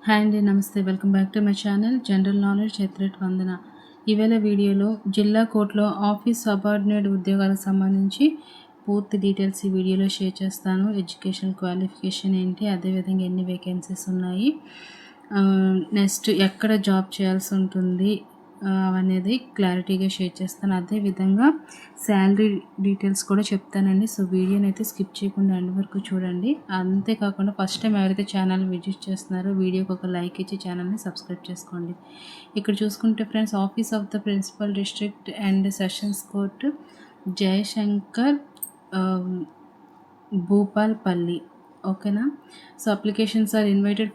Hi అండి, namaste. Welcome back to my channel general knowledge ఎత్రెట్ వందన. ఈవేళ వీడియోలో జిల్లా కోర్టులో ఆఫీస్ సబార్డినేట్ ఉద్యోగాలకు సంబంధించి పూర్తి డీటెయిల్స్ ఈ వీడియోలో షేర్ చేస్తాను. ఎడ్యుకేషన్ క్వాలిఫికేషన్ ఏంటి, అదేవిధంగా ఎన్ని వేకెన్సీస్ ఉన్నాయి, నెక్స్ట్ ఎక్కడ జాబ్ చేయాల్సి ఉంటుంది అనేది క్లారిటీగా షేర్ చేస్తాను. అదేవిధంగా శాలరీ డీటెయిల్స్ కూడా చెప్తానండి. సో వీడియోని అయితే స్కిప్ చేయకుండా ఎండ్ వరకు చూడండి. అంతేకాకుండా ఫస్ట్ టైం ఎవరైతే ఛానల్ విజిట్ చేస్తున్నారో వీడియోకి ఒక లైక్ ఇచ్చి ఛానల్ని సబ్స్క్రైబ్ చేసుకోండి. ఇక్కడ చూసుకుంటే friends, office of the principal district and sessions court Jayashankar Bhupalpally. ఓకేనా. So applications are invited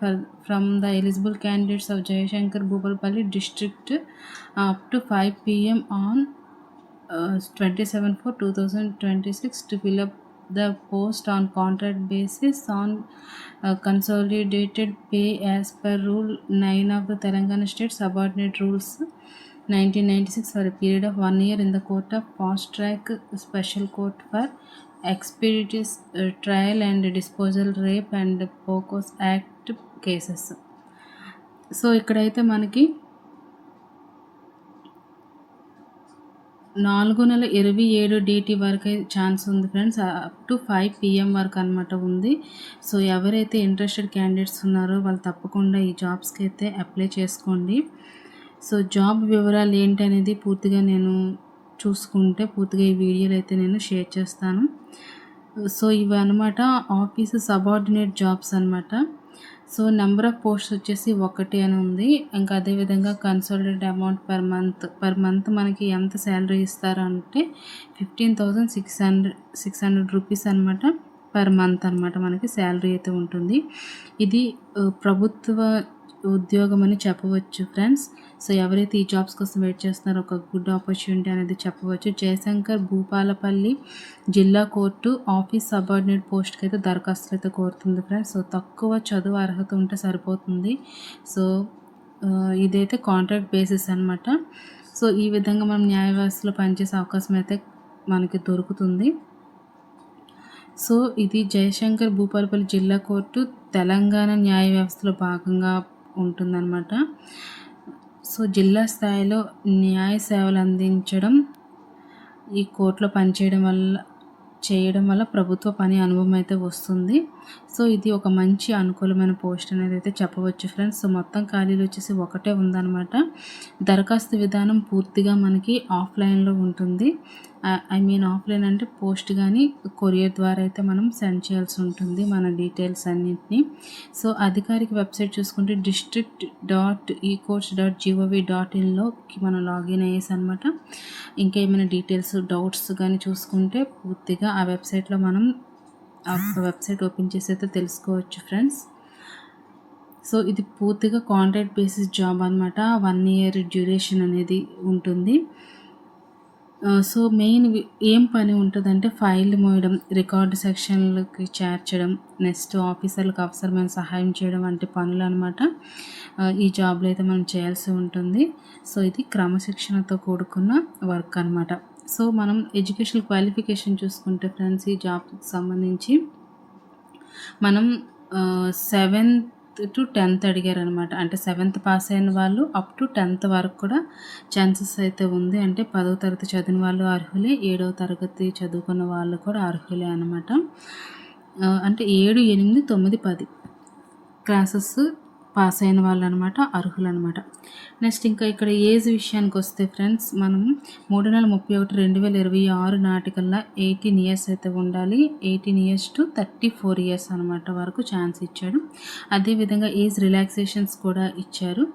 from the eligible candidates of Jayashankar Bhupalpally district up to 5 PM on 27/4/2026 to fill up the post on contract basis on consolidated pay as per Rule 9 of the Telangana State Subordinate Rules 1996 for a period of 1 year in the Court of Fast Track Special Court for Expeditious Trial and Disposal Rape and POCOS Act cases. So ఇక్కడైతే మనకి 4/27 DT వరకు chance ఉంది friends. Up to 5 PM వరకు అనమాట ఉంది. So ఎవరైతే interested candidates ఉన్నారో వాళ్ళు తప్పకుండా ఈ జాబ్స్కి అయితే అప్లై చేసుకోండి. సో జాబ్ వివరాలు ఏంటి అనేది పూర్తిగా నేను చూసుకుంటే పూర్తిగా ఈ వీడియోలో అయితే నేను షేర్ చేస్తాను. సో ఇవి అనమాట ఆఫీస్ సబార్డినేట్ జాబ్స్ అనమాట. సో నెంబర్ ఆఫ్ పోస్ట్స్ వచ్చేసి 1 అని ఉంది. ఇంకా అదేవిధంగా కన్సల్టెడ్ అమౌంట్ పర్ మంత్ మనకి ఎంత శాలరీ ఇస్తారంటే 15,600 రూపీస్ అనమాట పర్ మంత్ అనమాట మనకి శాలరీ అయితే ఉంటుంది. ఇది ప్రభుత్వ ఉద్యోగం అని చెప్పవచ్చు ఫ్రెండ్స్. సో ఎవరైతే ఈ జాబ్స్ కోసం వెయిట్ చేస్తున్నారో ఒక గుడ్ ఆపర్చునిటీ అనేది చెప్పవచ్చు. జయశంకర్ భూపాలపల్లి జిల్లా కోర్టు ఆఫీస్ సబార్డినేట్ పోస్ట్కి అయితే దరఖాస్తులు అయితే కోరుతుంది ఫ్రెండ్స్. సో తక్కువ చదువు అర్హత ఉంటే సరిపోతుంది. సో ఇదైతే కాంట్రాక్ట్ బేసిస్ అనమాట. సో ఈ విధంగా మనం న్యాయ వ్యవస్థలో పనిచేసే అవకాశం అయితే మనకి దొరుకుతుంది. సో ఇది జయశంకర్ భూపాలపల్లి జిల్లా కోర్టు తెలంగాణ న్యాయ వ్యవస్థలో భాగంగా ఉంటుందన్నమాట. సో జిల్లా స్థాయిలో న్యాయ సేవలు అందించడం, ఈ కోర్టులో పనిచేయడం వల్ల ప్రభుత్వ పని అనుభవం అయితే వస్తుంది. సో ఇది ఒక మంచి అనుకూలమైన పోస్ట్ అనేది అయితే చెప్పవచ్చు ఫ్రెండ్స్. సో మొత్తం ఖాళీలు వచ్చేసి 1 ఉందన్నమాట. దరఖాస్తు విధానం పూర్తిగా మనకి ఆఫ్లైన్లో ఉంటుంది. ఆఫ్లైన్ అంటే పోస్ట్ కానీ కొరియర్ ద్వారా అయితే మనం సెండ్ చేయాల్సి ఉంటుంది మన డీటెయిల్స్ అన్నింటినీ. సో అధికారిక వెబ్సైట్ చూసుకుంటే district.ecourts.gov.inలోకి మనం లాగిన్ అయ్యేసి అనమాట. ఇంకా ఏమైనా డీటెయిల్స్ డౌట్స్ కానీ చూసుకుంటే పూర్తిగా ఆ వెబ్సైట్లో మనం ఆ వెబ్సైట్ ఓపెన్ చేసి అయితే తెలుసుకోవచ్చు ఫ్రెండ్స్. సో ఇది పూర్తిగా కాంట్రాక్ట్ బేసిస్ జాబ్ అనమాట. 1 year డ్యూరేషన్ అనేది ఉంటుంది. సో మెయిన్ ఏం పని ఉంటుందంటే ఫైల్ మోయడం, రికార్డు సెక్షన్లకి చేర్చడం, నెక్స్ట్ ఆఫీసర్లకు అవసరమైన సహాయం చేయడం వంటి పనులు అనమాట ఈ జాబ్లో అయితే మనం చేయాల్సి ఉంటుంది. సో ఇది క్రమశిక్షణతో కూడుకున్న వర్క్ అనమాట. సో మనం ఎడ్యుకేషన్ క్వాలిఫికేషన్ చూసుకుంటే ఫ్రెండ్స్, ఈ జాబ్కి సంబంధించి మనం 7th to 10th అడిగారనమాట. అంటే 7th పాస్ అయిన వాళ్ళు అప్ టు 10th వరకు కూడా ఛాన్సెస్ అయితే ఉంది. అంటే 10వ తరగతి చదివిన వాళ్ళు అర్హులే, 7వ తరగతి చదువుకున్న వాళ్ళు కూడా అర్హులే అనమాట. అంటే 7, 8, 9, 10 క్లాసెస్ పాస్ అయిన వాళ్ళు అనమాట అర్హులు అనమాట. నెక్స్ట్ ఇంకా ఇక్కడ ఏజ్ విషయానికి వస్తే ఫ్రెండ్స్, మనం 3/31/2026 నాటికల్లా 18 years అయితే ఉండాలి. 18 years to 34 years అనమాట వరకు ఛాన్స్ ఇచ్చాడు. అదేవిధంగా ఏజ్ రిలాక్సేషన్స్ కూడా ఇచ్చారు.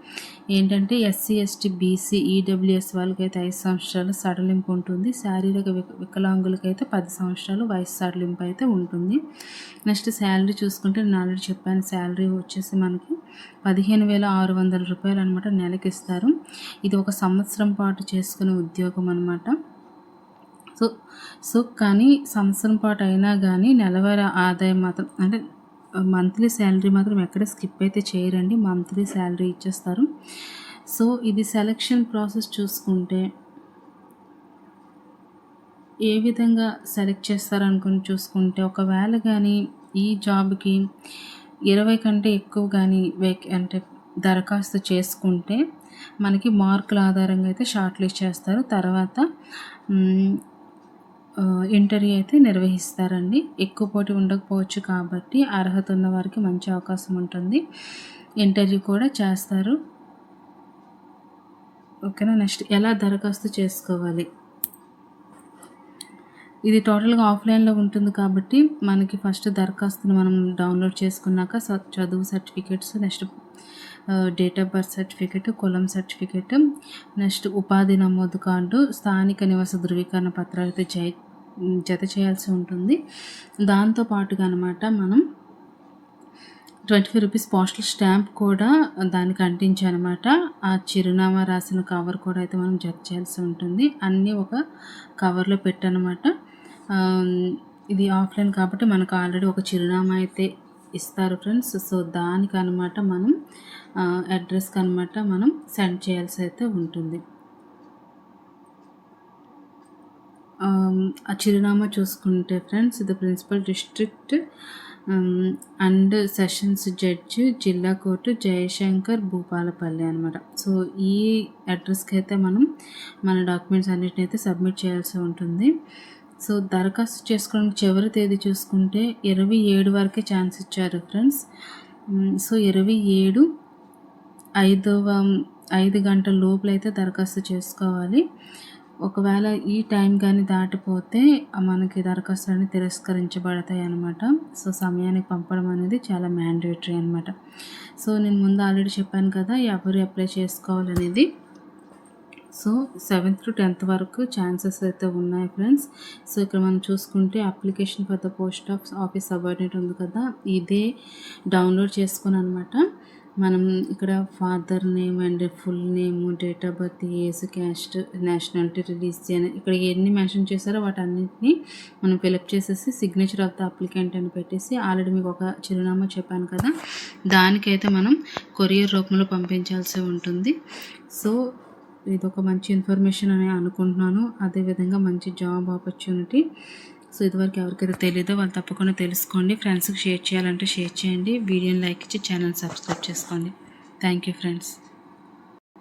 ఏంటంటే SC, ST, BC, EWS వాళ్ళకైతే 5 సంవత్సరాలు సడలింపు ఉంటుంది. శారీరక వికలాంగులకైతే 10 సంవత్సరాలు వయసు సడలింపు అయితే ఉంటుంది. నెక్స్ట్ శాలరీ చూసుకుంటే నేను ఆల్రెడీ చెప్పాను, శాలరీ వచ్చేసి మనకి 15,600 రూపాయలు అనమాట నెలకి ఇస్తారు. ఇది 1 సంవత్సరం పాటు చేసుకునే ఉద్యోగం అనమాట. సో కానీ సంవత్సరం పాటు అయినా కానీ నెలవారీ ఆదాయం మాత్రం అంటే మంత్లీ శాలరీ మాత్రం ఎక్కడ స్కిప్ అయితే చేయరండి, మంత్లీ శాలరీ ఇచ్చేస్తారు. సో ఇది సెలక్షన్ ప్రాసెస్ చూసుకుంటే ఏ విధంగా సెలెక్ట్ చేస్తారనుకుని చూసుకుంటే, ఒకవేళ కానీ ఈ జాబ్కి 20 కంటే ఎక్కువ కానీ అంటే దరఖాస్తు చేసుకుంటే మనకి మార్కుల ఆధారంగా అయితే షార్ట్ లిస్ట్ చేస్తారు. తర్వాత ఇంటర్వ్యూ అయితే నిర్వహిస్తారండి. ఎక్కువ పోటీ ఉండకపోవచ్చు కాబట్టి అర్హత ఉన్న వారికి మంచి అవకాశం ఉంటుంది. ఇంటర్వ్యూ కూడా చేస్తారు. ఓకేనా. నెక్స్ట్ ఎలా దరఖాస్తు చేసుకోవాలి. ఇది టోటల్గా ఆఫ్లైన్లో ఉంటుంది కాబట్టి మనకి ఫస్ట్ దరఖాస్తుని మనం డౌన్లోడ్ చేసుకున్నాక చదువు certificates, next date of birth certificate, కులం సర్టిఫికేట్, నెక్స్ట్ ఉపాధి నమోదు కార్డు, స్థానిక నివాస ధృవీకరణ పత్రాలు అయితే జత చేయాల్సి ఉంటుంది. దాంతోపాటుగా అనమాట మనం 25 రూపీస్ పోస్టల్ స్టాంప్ కూడా దానికి అంటించానమాట. ఆ చిరునామా రాసిన కవర్ కూడా అయితే మనం జత చేయాల్సి ఉంటుంది. అన్నీ ఒక కవర్లో పెట్టనమాట. ఇది ఆఫ్లైన్ కాబట్టి మనకు ఆల్రెడీ ఒక చిరునామా అయితే ఇస్తారు ఫ్రెండ్స్. సో దానికనమాట మనం అడ్రస్కి అనమాట మనం సెండ్ చేయాల్సి అయితే ఉంటుంది. ఆ చిరునామా చూసుకుంటే ఫ్రెండ్స్, ఇది principal district and sessions judge, జిల్లా కోర్టు, జయశంకర్, భూపాలపల్లి అనమాట. సో ఈ అడ్రస్కి అయితే మనం మన డాక్యుమెంట్స్ అన్నిటిని అయితే సబ్మిట్ చేయాల్సి ఉంటుంది. సో దరఖాస్తు చేసుకోవడానికి చివరి తేదీ చూసుకుంటే 27 వరకే ఛాన్స్ ఇచ్చారు ఫ్రెండ్స్. సో 27 5 గంటల లోపలైతే దరఖాస్తు చేసుకోవాలి. ఒకవేళ ఈ టైం కానీ దాటిపోతే మనకి దరఖాస్తులన్నీ తిరస్కరించబడతాయి అన్నమాట. సో సమయానికి పంపడం అనేది చాలా మ్యాండేటరీ అనమాట. సో నేను ముందు ఆల్రెడీ చెప్పాను కదా ఎవరు అప్లై చేసుకోవాలనేది. సో 7th to 10th వరకు ఛాన్సెస్ అయితే ఉన్నాయి ఫ్రెండ్స్. సో ఇక్కడ మనం చూసుకుంటే application for the post office subordinate ఉంది కదా, ఇదే డౌన్లోడ్ చేసుకుని అనమాట మనం ఇక్కడ father name and full name, date of birth, age, caste, nationality, religion, ఇక్కడ ఎన్ని మెన్షన్ చేశారో వాటన్నిటిని మనం ఫిలప్ చేసేసి సిగ్నేచర్ ఆఫ్ ద అప్లికెంట్ అని పెట్టేసి, ఆల్రెడీ మీకు ఒక చిరునామా చెప్పాను కదా, దానికైతే మనం కొరియర్ రూపంలో పంపించాల్సి ఉంటుంది. సో ఇది ఒక మంచి ఇన్ఫర్మేషన్ అని అనుకుంటున్నాను. అదేవిధంగా మంచి జాబ్ ఆపర్చునిటీ. సో ఇదివరకు ఎవరికైతే తెలీదో వాళ్ళు తప్పకుండా తెలుసుకోండి. ఫ్రెండ్స్కి షేర్ చేయాలంటే షేర్ చేయండి. వీడియోని లైక్ ఇచ్చి ఛానల్ సబ్స్క్రైబ్ చేసుకోండి. Thank you friends.